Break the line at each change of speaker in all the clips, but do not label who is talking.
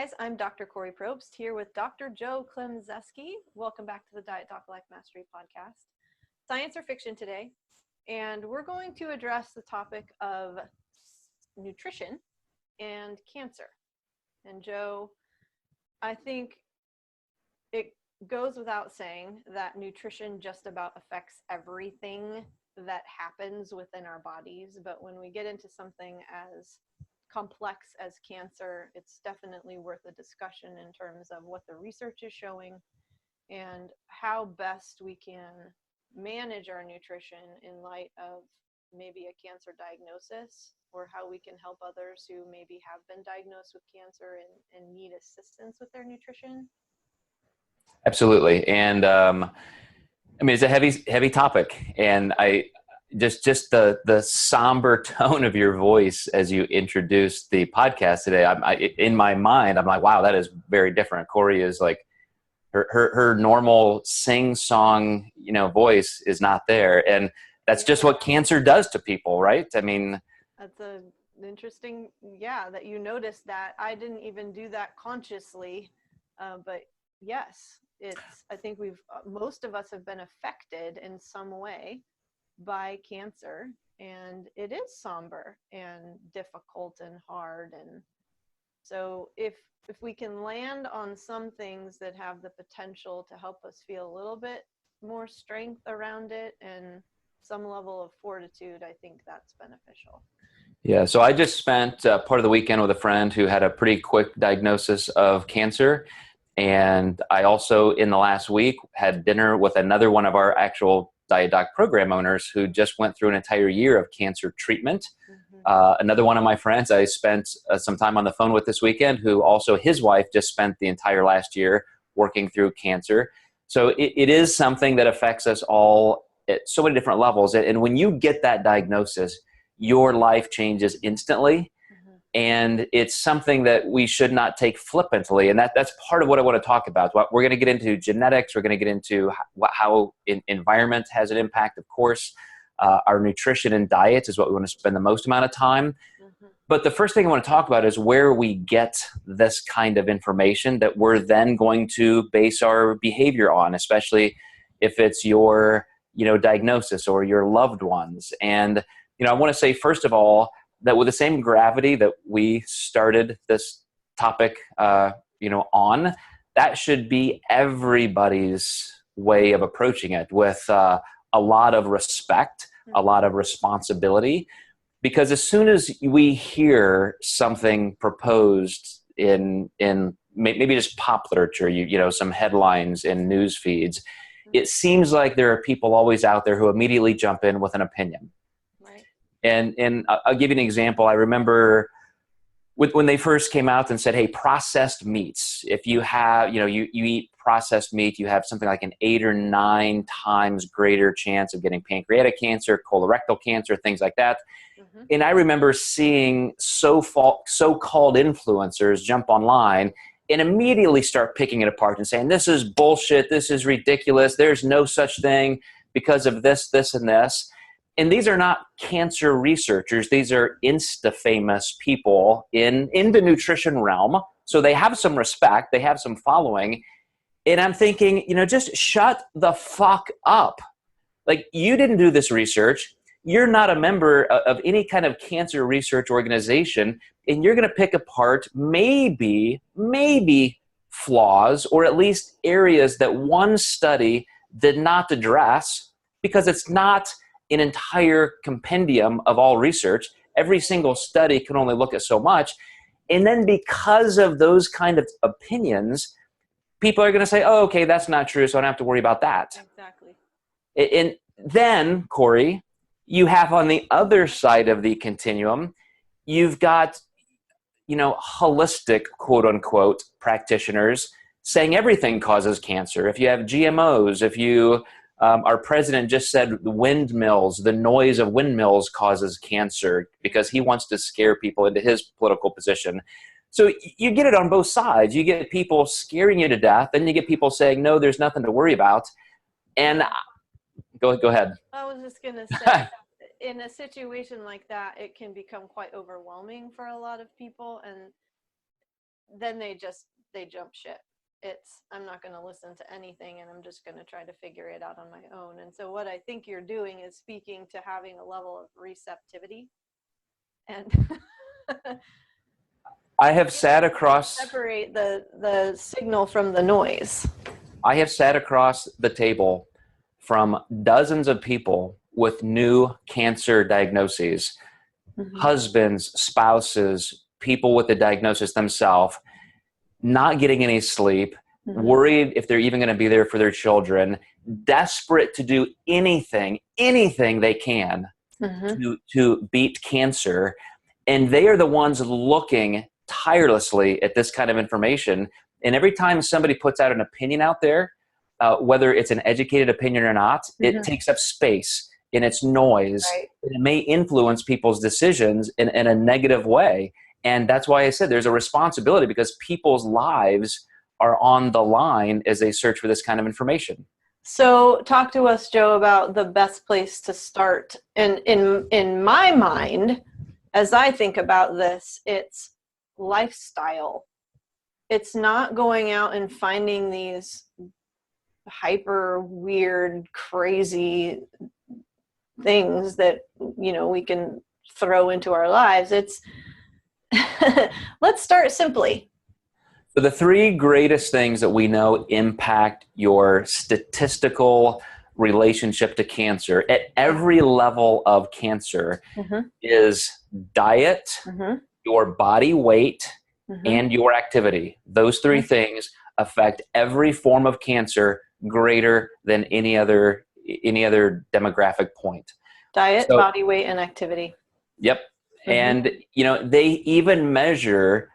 guys, I'm Dr. Kori Probst here with Dr. Joe Klemzeski. Welcome back to the Diet Doc Life Mastery Podcast. Science or fiction today, and we're going to address the topic of nutrition and cancer. And Joe, I think it goes without saying that nutrition just about affects everything that happens within our bodies, but when we get into something as complex as cancer, it's definitely worth a discussion in terms of what the research is showing and how best we can manage our nutrition in light of maybe a cancer diagnosis, or how we can help others who maybe have been diagnosed with cancer and need assistance with their nutrition.
Absolutely. And I mean, it's a heavy topic, and just the somber tone of your voice as you introduced the podcast today, in my mind, I'm like, wow, that is very different. Kori is like, her normal sing-song, voice is not there. And that's just what cancer does to people, right? I mean,
that's interesting, that you noticed that. I didn't even do that consciously, but yes, I think most of us have been affected in some way by cancer, and it is somber and difficult and hard. And so if we can land on some things that have the potential to help us feel a little bit more strength around it and some level of fortitude, I think that's beneficial.
Yeah, so I just spent part of the weekend with a friend who had a pretty quick diagnosis of cancer. And I also, in the last week, had dinner with another one of our actual Diet Doc program owners who just went through an entire year of cancer treatment. Another one of my friends I spent some time on the phone with this weekend, who also, his wife just spent the entire last year working through cancer. So it is something that affects us all at so many different levels. And when you get that diagnosis, your life changes instantly. And it's something that we should not take flippantly. And that's part of what I want to talk about. We're going to get into genetics. We're going to get into how environment has an impact, of course. Our nutrition and diet is what we want to spend the most amount of time. But the first thing I want to talk about is where we get this kind of information that we're then going to base our behavior on, especially if it's your diagnosis or your loved ones. And I want to say, first of all, that with the same gravity that we started this topic, on, that should be everybody's way of approaching it, with a lot of respect, a lot of responsibility. Because as soon as we hear something proposed in maybe just pop literature, some headlines in news feeds, it seems like there are people always out there who immediately jump in with an opinion. And I'll give you an example. I remember when they first came out and said, hey, processed meats, if you have, you eat processed meat, you have something like an 8 or 9 times greater chance of getting pancreatic cancer, colorectal cancer, things like that. And I remember seeing so-called influencers jump online and immediately start picking it apart and saying, this is bullshit, this is ridiculous, there's no such thing because of this, this, and this. And these are not cancer researchers. These are Insta-famous people in the nutrition realm. So they have some respect. They have some following. And I'm thinking, just shut the fuck up. Like, you didn't do this research. You're not a member of any kind of cancer research organization. And you're going to pick apart maybe flaws, or at least areas that one study did not address, because it's not an entire compendium of all research. Every single study can only look at so much. And then because of those kind of opinions, people are going to say, oh, okay, that's not true, so I don't have to worry about that.
Exactly.
And then, Kori, you have on the other side of the continuum, you've got, holistic, quote unquote, practitioners saying everything causes cancer. If you have GMOs, if you our president just said windmills, the noise of windmills causes cancer, because he wants to scare people into his political position. So you get it on both sides. You get people scaring you to death, and you get people saying, no, there's nothing to worry about. And go ahead.
I was just going to say, in a situation like that, it can become quite overwhelming for a lot of people. And then they jump ship. I'm not going to listen to anything, and I'm just going to try to figure it out on my own. And so what I think you're doing is speaking to having a level of receptivity, and
I have sat across,
separate the signal from the noise.
I have sat across the table from dozens of people with new cancer diagnoses, husbands, spouses, people with the diagnosis themselves, not getting any sleep, worried if they're even going to be there for their children, desperate to do anything they can to beat cancer. And they are the ones looking tirelessly at this kind of information. And every time somebody puts out an opinion out there, whether it's an educated opinion or not, it takes up space and it's noise.
Right.
It may influence people's decisions in a negative way. And that's why I said there's a responsibility, because people's lives are on the line as they search for this kind of information.
So talk to us, Joe, about the best place to start. And in my mind, as I think about this, it's lifestyle. It's not going out and finding these hyper weird, crazy things that, we can throw into our lives. It's let's start simply.
So the three greatest things that we know impact your statistical relationship to cancer at every level of cancer is diet, your body weight, and your activity. Those three things affect every form of cancer greater than any other demographic point.
Diet, body weight, and activity.
Yep. And, they even measure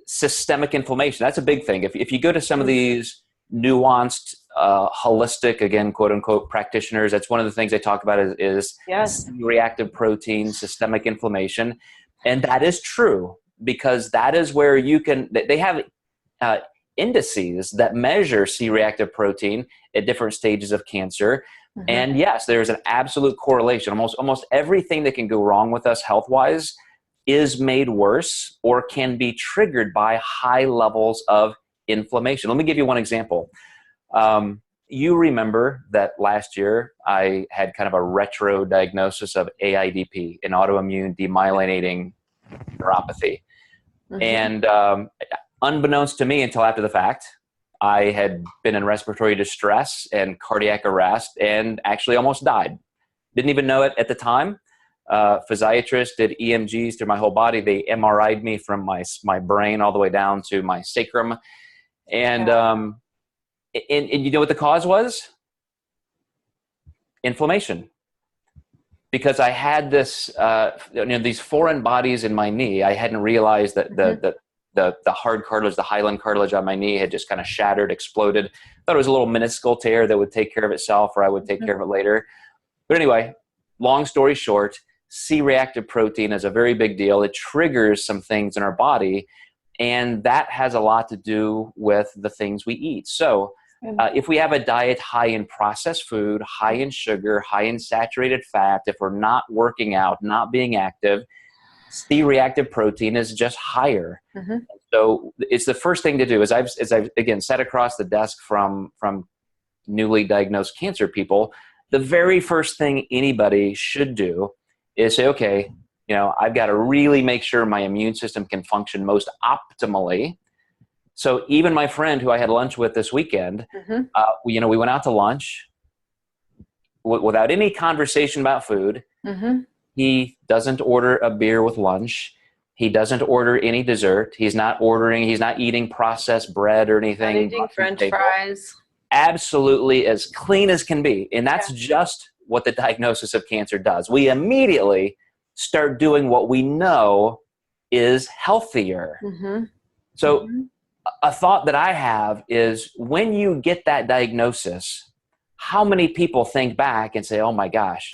systemic inflammation. That's a big thing. If you go to some of these nuanced, holistic, again, quote unquote, practitioners, that's one of the things they talk about is C-reactive protein, systemic inflammation. And that is true, because that is where they have indices that measure C-reactive protein at different stages of cancer. And yes, there's an absolute correlation. Almost everything that can go wrong with us health-wise is made worse or can be triggered by high levels of inflammation. Let me give you one example. You remember that last year I had kind of a retro diagnosis of AIDP, an autoimmune demyelinating neuropathy. And unbeknownst to me until after the fact, I had been in respiratory distress and cardiac arrest and actually almost died. Didn't even know it at the time. Physiatrist did EMGs through my whole body. They MRI'd me from my brain all the way down to my sacrum. And you know what the cause was? Inflammation. Because I had this, these foreign bodies in my knee. I hadn't realized that the hard cartilage, the hyaline cartilage on my knee had just kind of shattered, exploded. Thought it was a little minuscule tear that would take care of itself, or I would take care of it later. But anyway, long story short, C-reactive protein is a very big deal. It triggers some things in our body, and that has a lot to do with the things we eat. So if we have a diet high in processed food, high in sugar, high in saturated fat, if we're not working out, not being active, C-reactive protein is just higher. So it's the first thing to do. As I've again sat across the desk from newly diagnosed cancer people, the very first thing anybody should do is say, okay, I've got to really make sure my immune system can function most optimally. So even my friend who I had lunch with this weekend, we went out to lunch without any conversation about food. He doesn't order a beer with lunch. He doesn't order any dessert. He's not eating processed bread or anything.
Not eating French fries.
Absolutely as clean as can be. And that's just what the diagnosis of cancer does. We immediately start doing what we know is healthier. So a thought that I have is, when you get that diagnosis, how many people think back and say, oh my gosh,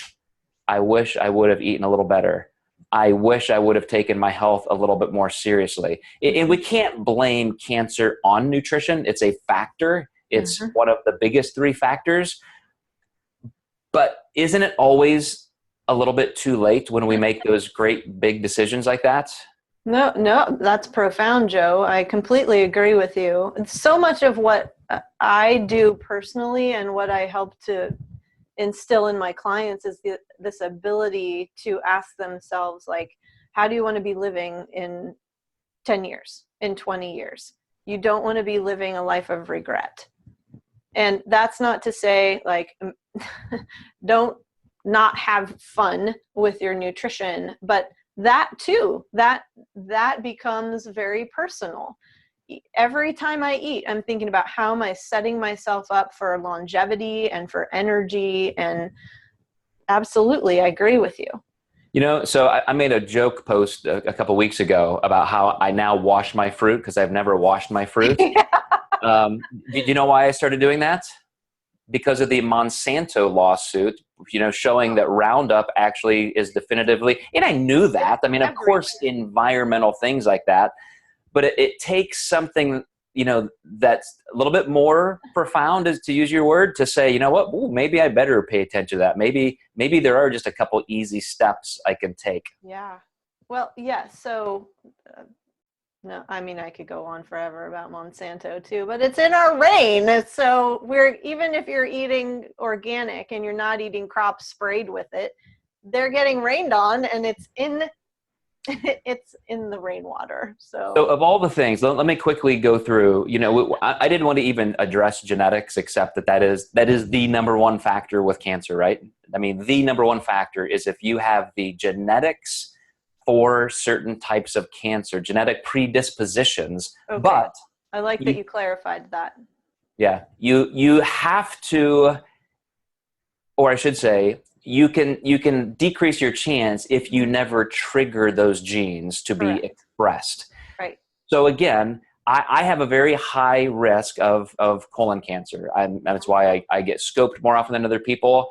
I wish I would have eaten a little better. I wish I would have taken my health a little bit more seriously. And we can't blame cancer on nutrition. It's a factor. It's one of the biggest three factors. But isn't it always a little bit too late when we make those great big decisions like that?
No, that's profound, Joe. I completely agree with you. So much of what I do personally and what I help to instill in my clients is this ability to ask themselves, like, how do you want to be living in 10 years, in 20 years? You don't want to be living a life of regret. And that's not to say, like, don't not have fun with your nutrition, but that too, that becomes very personal. Every time I eat, I'm thinking about how am I setting myself up for longevity and for energy. And absolutely, I agree with you.
So I made a joke post a couple weeks ago about how I now wash my fruit because I've never washed my fruit. Did you know why I started doing that? Because of the Monsanto lawsuit, showing that Roundup actually is definitively, and I knew that. I mean, of course, environmental things like that, but it takes something, that's a little bit more profound, is to use your word, to say, you know what, ooh, maybe I better pay attention to that. Maybe there are just a couple easy steps I can take.
Yeah. Well, yeah. So, no, I mean, I could go on forever about Monsanto too, but it's in our reign. So even if you're eating organic and you're not eating crops sprayed with it, they're getting rained on, and it's in the rainwater.
So of all the things, let me quickly go through, I didn't want to even address genetics, except that is the number one factor with cancer, right? I mean, the number one factor is if you have the genetics for certain types of cancer, genetic predispositions.
Okay.
But
I like that you clarified that.
Yeah, you have to, or I should say, you can decrease your chance if you never trigger those genes to be expressed.
Right.
So again, I have a very high risk of colon cancer. That's why I get scoped more often than other people.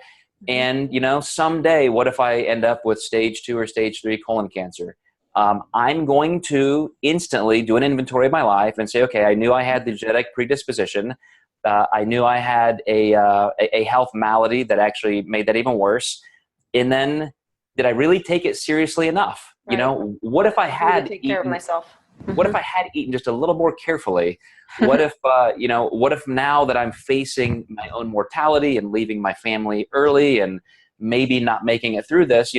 And, someday, what if I end up with stage 2 or stage 3 colon cancer? I'm going to instantly do an inventory of my life and say, okay, I knew I had the genetic predisposition. I knew I had a health malady that actually made that even worse. And then, did I really take it seriously enough?
Right.
What if I had
take care of myself?
What if I had eaten just a little more carefully? What if, what if now that I'm facing my own mortality and leaving my family early and maybe not making it through this,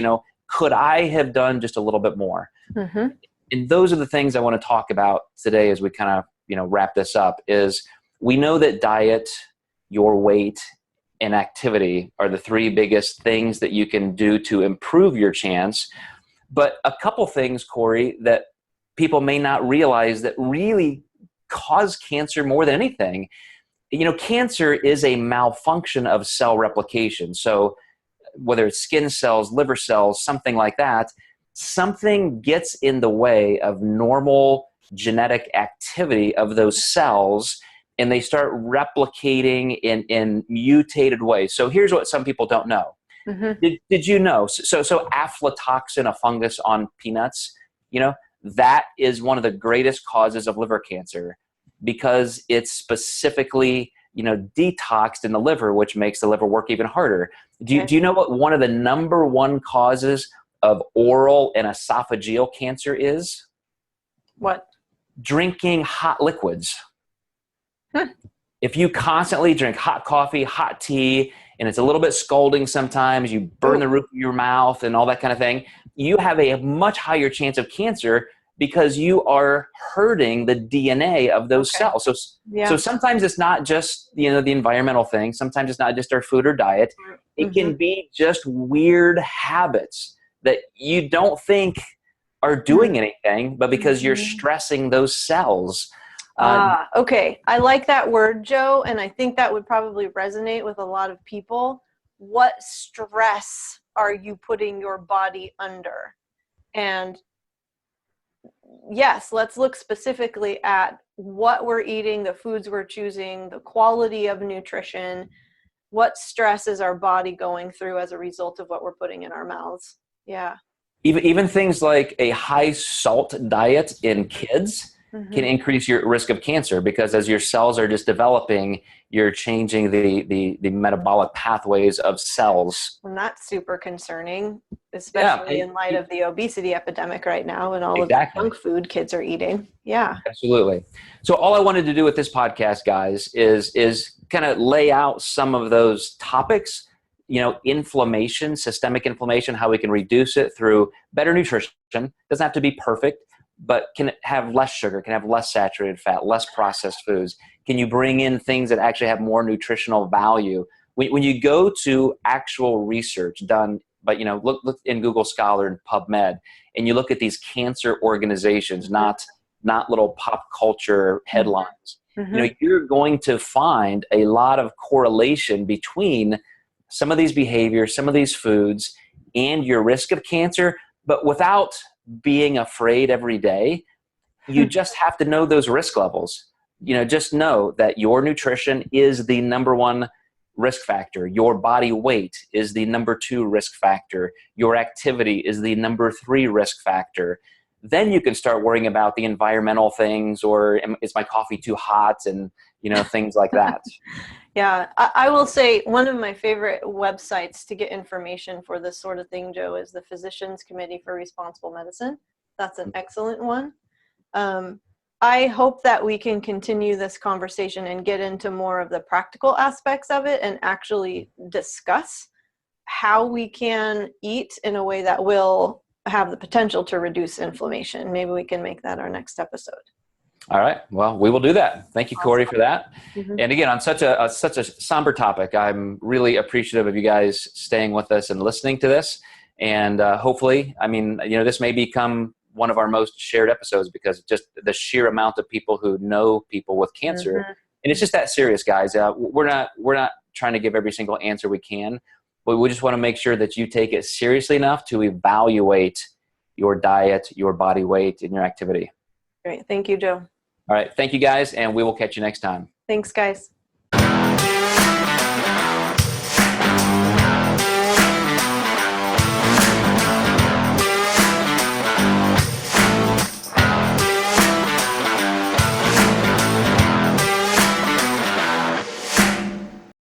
could I have done just a little bit more?
Mm-hmm.
And those are the things I want to talk about today as we kind of, wrap this up. Is we know that diet, your weight, and activity are the 3 biggest things that you can do to improve your chance. But a couple things, Kori, that people may not realize that really cause cancer more than anything. Cancer is a malfunction of cell replication. So whether it's skin cells, liver cells, something like that, something gets in the way of normal genetic activity of those cells, and they start replicating in mutated ways. So here's what some people don't know. Mm-hmm. Did you know? So aflatoxin, a fungus on peanuts, that is one of the greatest causes of liver cancer because it's specifically, detoxed in the liver, which makes the liver work even harder. Do you know what one of the number one causes of oral and esophageal cancer is?
What?
Drinking hot liquids. If you constantly drink hot coffee, hot tea, and it's a little bit scalding sometimes, you burn the roof of your mouth and all that kind of thing, you have a much higher chance of cancer because you are hurting the DNA of those cells. So sometimes it's not just, the environmental thing. Sometimes it's not just our food or diet. It can be just weird habits that you don't think are doing anything, but because you're stressing those cells.
Okay. I like that word, Joe, and I think that would probably resonate with a lot of people. What stress are you putting your body under? And yes, let's look specifically at what we're eating, the foods we're choosing, the quality of nutrition. What stress is our body going through as a result of what we're putting in our mouths? Yeah.
Even things like a high salt diet in kids can increase your risk of cancer, because as your cells are just developing, you're changing the metabolic pathways of cells.
And that's super concerning, especially in light of the obesity epidemic right now and all of the junk food kids are eating. Yeah.
Absolutely. So all I wanted to do with this podcast, guys, is kind of lay out some of those topics, inflammation, systemic inflammation, how we can reduce it through better nutrition. Doesn't have to be perfect, but can have less sugar, can have less saturated fat, less processed foods. Can you bring in things that actually have more nutritional value? When you go to actual research done, but look in Google Scholar and PubMed, and you look at these cancer organizations, not little pop culture headlines, you're going to find a lot of correlation between some of these behaviors, some of these foods, and your risk of cancer, but without being afraid every day. You just have to know those risk levels. Just know that your nutrition is the number one risk factor. Your body weight is the number 2 risk factor. Your activity is the number 3 risk factor. Then you can start worrying about the environmental things, or is my coffee too hot, and things like that.
Yeah, I will say one of my favorite websites to get information for this sort of thing, Joe, is the Physicians Committee for Responsible Medicine. That's an excellent one. I hope that we can continue this conversation and get into more of the practical aspects of it and actually discuss how we can eat in a way that will have the potential to reduce inflammation. Maybe we can make that our next episode.
All right. Well, we will do that. Thank you, Kori, for that. And again, on such a somber topic, I'm really appreciative of you guys staying with us and listening to this. And hopefully, this may become one of our most shared episodes, because just the sheer amount of people who know people with cancer, and it's just that serious, guys. We're not trying to give every single answer we can, but we just want to make sure that you take it seriously enough to evaluate your diet, your body weight, and your activity.
Great. Thank you, Joe.
All right. Thank you, guys, and we will catch you next time.
Thanks, guys.